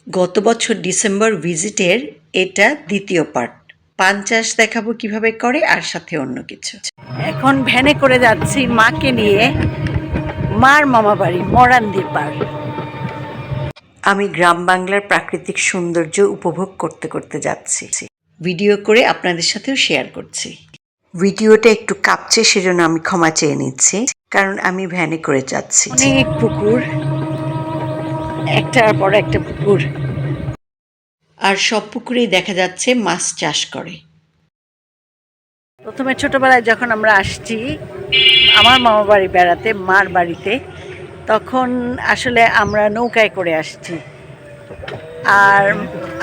গত বছর ডিসেম্বর ভিজিটের এটা দ্বিতীয় পার্ট। পান চাষ দেখাবো কিভাবে করে আর সাথে অন্য কিছু। এখন ভ্যানে করে যাচ্ছি মাকে নিয়ে মার মামা বাড়ি মরান্দির পাড়। আমি গ্রাম বাংলার প্রাকৃতিক সৌন্দর্য উপভোগ করতে করতে যাচ্ছি, ভিডিও করে আপনাদের সাথেও শেয়ার করছি। ভিডিওটা একটু কাঁপছে, সেজন্য আমি ক্ষমা চেয়ে নিচ্ছি, কারণ আমি ভ্যানে করে যাচ্ছি। অনেক পুকুর, একটার পর একটা পুকুর, আর সব পুকুরেই দেখা যাচ্ছে মাছ চাষ করে। প্রথমে ছোটবেলায় যখন আমরা আসছি আমার মামা বাড়ি বেড়াতে, মার বাড়িতে, তখন আসলে আমরা নৌকায় করে আসছি। আর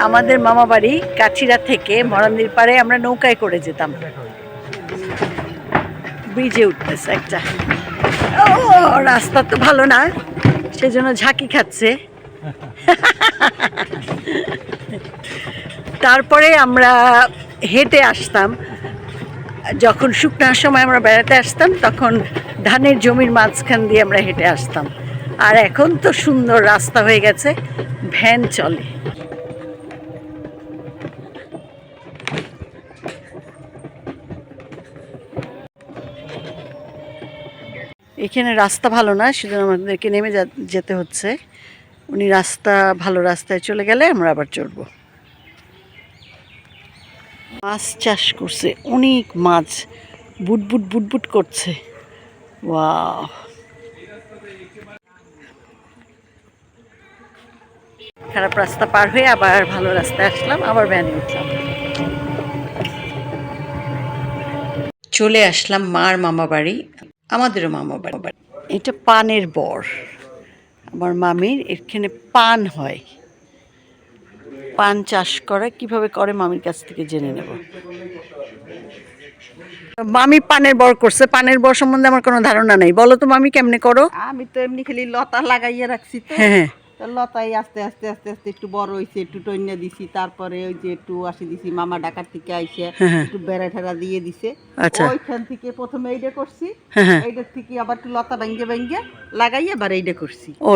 আমাদের মামা বাড়ি কাছিরা থেকে মরান্দির পাড়ে আমরা নৌকায় করে যেতাম। ব্রিজে উঠতেছে একটা, রাস্তা তো ভালো না, সেজন্য ঝাঁকি খাচ্ছে। তারপরে আমরা হেঁটে আসতাম, যখন শুকনার সময় আমরা বেড়াতে আসতাম তখন ধানের জমির মাঝখান দিয়ে আমরা হেঁটে আসতাম। আর এখন তো সুন্দর রাস্তা হয়ে গেছে, ভ্যান চলে। এখানে রাস্তা ভালো না, সেজন্য আমাদেরকে নেমে যেতে হচ্ছে। উনি ভালো রাস্তায় চলে গেলে আমরা আবার চড়বো। মাছ চাষ করছে, অনেক মাছ বুটবুট বুটবুট করছে। ওয়াও, খারাপ রাস্তা পার হয়ে আবার ভালো রাস্তায় আসলাম, আবার ভ্যানে উঠলাম। চলে আসলাম মার মামা বাড়ি, আমাদেরও মামা বাড়ি। এটা পানের বর আমার মামির, এখানে পান হয়। পান চাষ করে, কিভাবে করে মামির কাছ থেকে জেনে নেব। মামি পানের বর করছে, পানের বর সম্বন্ধে আমার কোনো ধারণা নেই, বলো তো মামি কেমনে করো? আমি তো এমনি খালি লতা লাগাইয়া রাখছি তো। হ্যাঁ, তো লতাই আস্তে আস্তে আস্তে আস্তে একটু বড় হয়েছে, একটু টইনা দিছি, তারপরে ওই যে একটু আসি দিছি, মামা ঢাকার থেকে আইসে একটু বেড়া ঠেড়া দিয়ে দিছে। আচ্ছা। ওইখান থেকে প্রথমে এইটা করছি, হ্যাঁ। এইটার থেকে আবার একটু লতা ভাঙ্গে ভাঙ্গে লাগাইয়া আবার এইটা করছি। ও,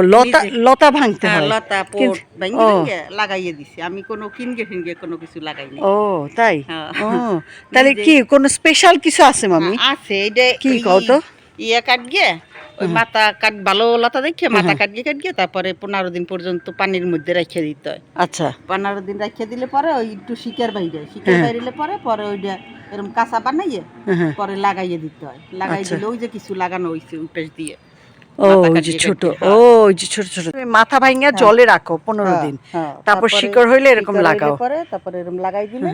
লতা ভাঙতে হয়? লতা পোট ভাঙ্গে ভাঙ্গে লাগাইয়া দিছি, আমি কোনো কিনগে ফিনগে কোনো কিছু লাগাইনি। ও তাই? হ্যাঁ। ও তাহলে কি কোনো স্পেশাল কিছু আছে মামি? আছে, এইটা কি কও তো? ইয়ে কাট গিয়ে ওই মাথা কাট, ভালো লতা দেখে মাথা কাটিয়ে তারপরে 15 দিন পর্যন্ত পানির মধ্যে রেখে দিতে হয়। আচ্ছা। 15 দিন রেখে দিলে পরে ওই একটু শিকের বাইরে পরে পরে ওইটা এরকম কাঁচা বানাইয়ে পরে লাগাইয়ে দিতে হয়। লাগাই দিলে ওই যে কিছু লাগানো হয়েছে উপেশ দিয়ে। ও, ওই যে ছোট, ও ওই যে ছোট ছোট মাথা ভাঙা জলে রাখো 15 দিন, তারপর শিকড় হইলে এরকম লাগাও। তারপরে এরকম লাগাই দিলে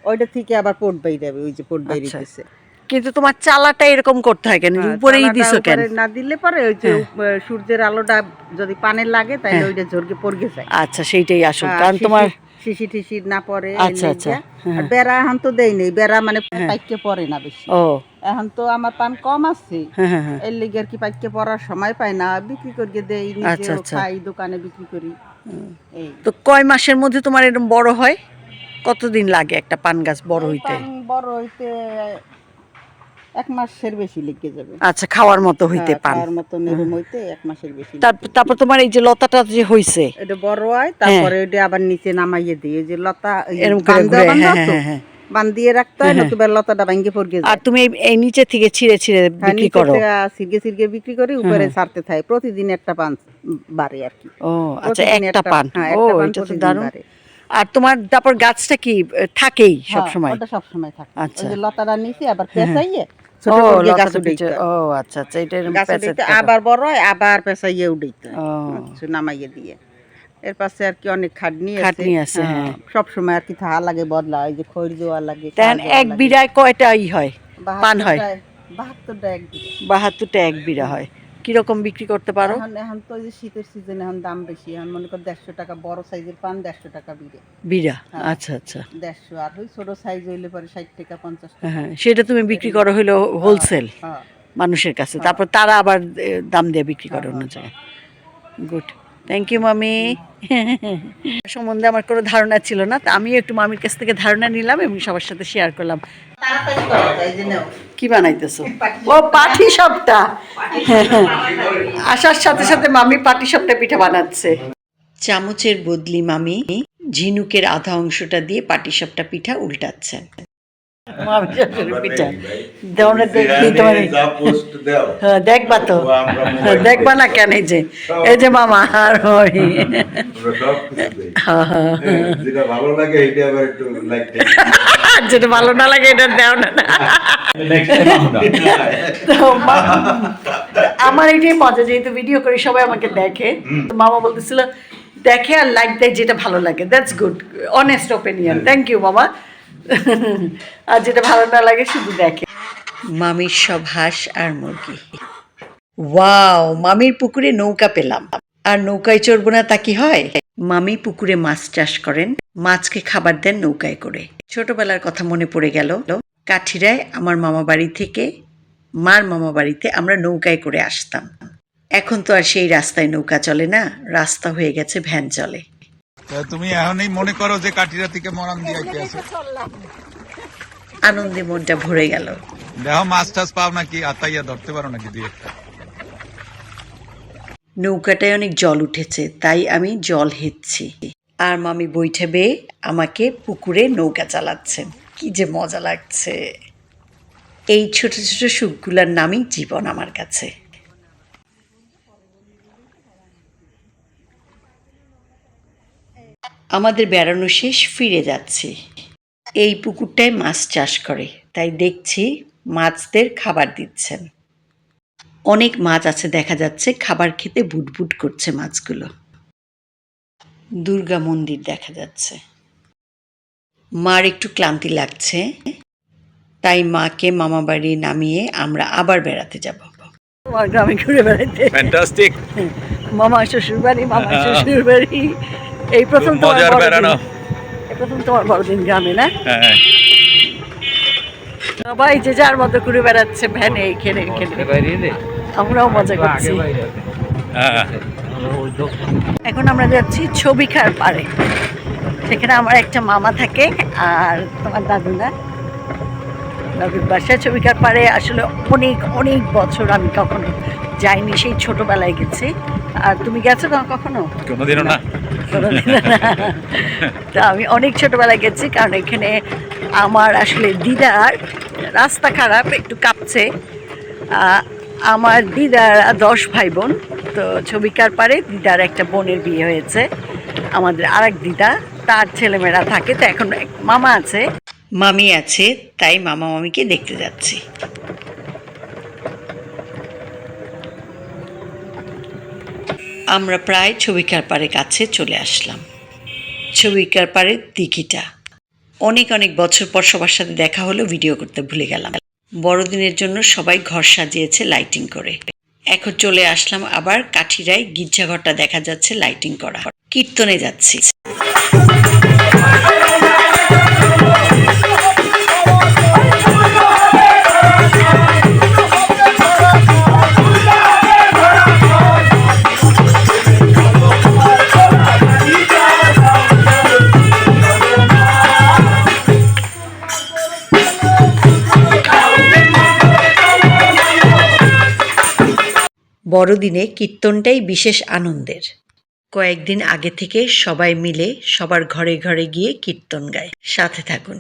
ওইটা থেকে আবার পোট বাইরে যাবে, ওই যে পোট বাইরে দিতেছে। কিন্তু তোমার চালাটা এরকম করতে হয় কেন, উপরেই দিছো কেন? না দিলে পরে ওই যে সূর্যের আলোটা যদি পানে লাগে তাহলে ওইটা ঝরকে পড়ে যায়। আচ্ছা, সেইটাই আসল কারণ। তোমার শিশি টিশি না পড়ে। আচ্ছা আচ্ছা। আর বেড়া এখন তো দেই নেই, বেড়া মানে পাইকে পড়ে না বেশি। ও, এখন তো আমার পান কম আছে, এর লিগে আর কি পাইকে পড়ার সময় পাই না, বিক্রি করিয়ে দেই, নিজে খাই, দোকানে বিক্রি করি। এই তো কয় মাসের মধ্যে তোমার এরকম বড় হয়? কতদিন লাগে একটা পান গাছ বড় হইতে? বড় হইতে 1 মাসের বেশি লেগে যাবে। আচ্ছা, খাওয়ার মতো হইতে পান? খাওয়ার মতো নরম হইতে 1 মাসের বেশি। তারপর তোমার এই যে লতাটা যে হইছে এটা বড় হয়, তারপরে ওইটা আবার নিচে নামাইয়ে দিই। এই যে লতা এরকম করে ঘুরে, বান্ধিয়ে রাখতে হয়, নতুবা লতাটা ভাঙ্গে পড়ে যায়। আর তুমি এই নিচে থেকে ছিঁড়ে ছিঁড়ে বিক্রি করো? সিরগে বিক্রি করি, উপরে ছাড়তে থাকে। প্রতিদিন একটা পান বাড়ে আর কি। ও আচ্ছা, একটা পান। ও, এটা তো দারুণ। আর তোমার তারপর গাছটা কি থাকেই সব সময়? ওটা সব সময় থাকে। আচ্ছা, ওই যে লতাটা নিচে আবার পেঁচাইয়ে ছোট ও করে গাছ লতাটা উঠাইতে হয়। ও আচ্ছা আচ্ছা, এটা গাছ উঠাইতে আবার বড় হয়, আবার পেঁচাইয়ে উঠাইতে হয়, কিছু নামাইয়ে দিয়ে। এর পাশে আর কি অনেক খাটনি আছে। সব সময় আর কি থাকা লাগে, বদলা, এই যে খড় দেওয়া লাগে। এক বিড়ায় কয়টা হয় পান হয়? 72টা এক বিড়া হয়। কিরকম বিক্রি করতে পারো? এখন তো ওই যে শীতের সিজনে এখন দাম বেশি, এখন মনে কর 150 টাকা, বড় সাইজের পান 150 টাকা বিড়া। আচ্ছা আচ্ছা, 150। আর ওই ছোট সাইজ হইলে পরে 60 টাকা 50 টাকা। হ্যাঁ, সেটা তুমি বিক্রি করো হইলো হোলসেল মানুষের কাছে, তারপর তারা আবার দাম দিয়ে বিক্রি করে অন্য জায়গায়। গুড, থ্যাংক ইউ মামি। সম্বন্ধে আমার কোনো ধারণা ছিল না, তা আমি একটু মামির কাছ থেকে ধারণা নিলাম এবং সবার সাথে শেয়ার করলাম। কি বানাইতেছো? ও, পাটি সাপটা। আসার সাথে সাথে মামি পাটি সাপটা পিঠা বানাচ্ছে। চামচের বদলি মামি ঝিনুকের আধা অংশটা দিয়ে পাটিসাপটা পিঠা উল্টাচ্ছেন। মামি শাশুড়ি পিঠা দেওয়ানে দেখি তোমার দেখবা তো, দেখবা না কেন? এই যে মামা আর ওই যেটা ভালো লাগে এটা আবার একটু লাইক যেটা ভালো না লাগে এটা দেও না। তো আমার এটাই মজা, যেহেতু ভিডিও করি সবাই আমাকে দেখে, তো মামা বলতেছিল দেখে আর লাইক দেয় যেটা ভালো লাগে। That's good, honest opinion, thank you মামা। আর যেটা ভালো না লাগে শুধু দেখে। মামির সব হাঁস আর মুরগি। ওয়াও, মামির পুকুরে নৌকা পেলাম। আর নৌকায় চড়বো না তা কি হয়? মামি পুকুরে মাছ চাষ করেন, মাছকে খাবার দেন নৌকায় করে। ছোটবেলার কথা মনে পড়ে গেল। কাঠিরায় আমার মামা বাড়ি থেকে মার মামা বাড়িতে আমরা নৌকায় করে আসতাম। এখন তো আর সেই রাস্তায় নৌকা চলে না, রাস্তা হয়ে গেছে ভ্যান চলে। তুমি এখনই মনে করো যে কাঠিরা থেকে মরান দিয়ে আছে। আনন্দে মনটা ভরে গেল। দেখো মাছ টাছ পাও নাকি, আতাইয়া ধরতে পারো নাকি দিয়ে। নৌকাটায় অনেক জল উঠেছে, তাই আমি জল হেঁচছি। আর মামি বৈঠে বেয়ে আমাকে পুকুরে নৌকা চালাচ্ছেন। কি যে মজা লাগছে! এই ছোট ছোট সুখগুলার নামই জীবন আমার কাছে। আমাদের বেড়ানো শেষ, ফিরে যাচ্ছি। এই পুকুরটায় মাছ চাষ করে, তাই দেখছি মাছদের খাবার দিচ্ছেন। অনেক মাছ আছে দেখা যাচ্ছে, খাবার খেতে বুটবুট করছে মাছগুলো। দুর্গা মন্দির দেখা যাচ্ছে। মার একটু ক্লান্তি লাগছে, তাই মাকে মামা বাড়ি নামিয়ে আমরা আবার বেড়াতে যাব। তোমার গ্রামে ঘুরে বেড়াতে ফ্যান্টাস্টিক। মামা শ্বশুর বাড়ি, মামা শ্বশুর বাড়ি। এই প্রথম তোমার বেড়ানো, এই প্রথম তোমার বড়দিন গ্রামে না? হ্যাঁ, সবাই যে যার মতো ঘুরে বেড়াচ্ছে ভ্যানে, এখানে আমরাও মজা করছি। এখন আমরা যাচ্ছি ছবিখার পাড়ে। সেখানে আমার একটা মামা থাকে আর তোমার দাদু না, দাদুর বাসায় ছবিখার পাড়ে। আসলে অনেক অনেক বছর আমি কখনো যাইনি, সেই ছোটবেলায় গেছি। আর তুমি গেছো তো কখনো? কোনোদিনও না। কোনোদিনও না। তা আমি অনেক ছোটবেলায় গেছি, কারণ এখানে আমার আসলে দিদার, রাস্তা খারাপ একটু কাঁপছে, আমার দিদার 10 ভাই বোন। তো ছবিকার পারে দিদার একটা বোনের বিয়ে হয়েছে, আমাদের আরেক দিদা, তার ছেলেমেয়েরা থাকে। তো এখন মামা আছে, মামি আছে, তাই মামা মামিকে দেখতে যাচ্ছি। আমরা প্রায় ছবিকার পাড়ে কাছে চলে আসলাম। ছবিকার পাড়ের দিঘিটা। অনেক অনেক বছর পর সবার সাথে দেখা হলো, ভিডিও করতে ভুলে গেলাম। বড়দিনের জন্য সবাই ঘর সাজিয়েছে লাইটিং করে। এখন চলে আসলাম আবার কাঠিরায়, গির্জাঘরটা দেখা যাচ্ছে লাইটিং করা। কীর্তনে যাচ্ছি। বড়দিনে কীর্তনটাই বিশেষ আনন্দের। কয়েকদিন আগে থেকে সবাই মিলে সবার ঘরে ঘরে গিয়ে কীর্তন গায়। সাথে থাকুন।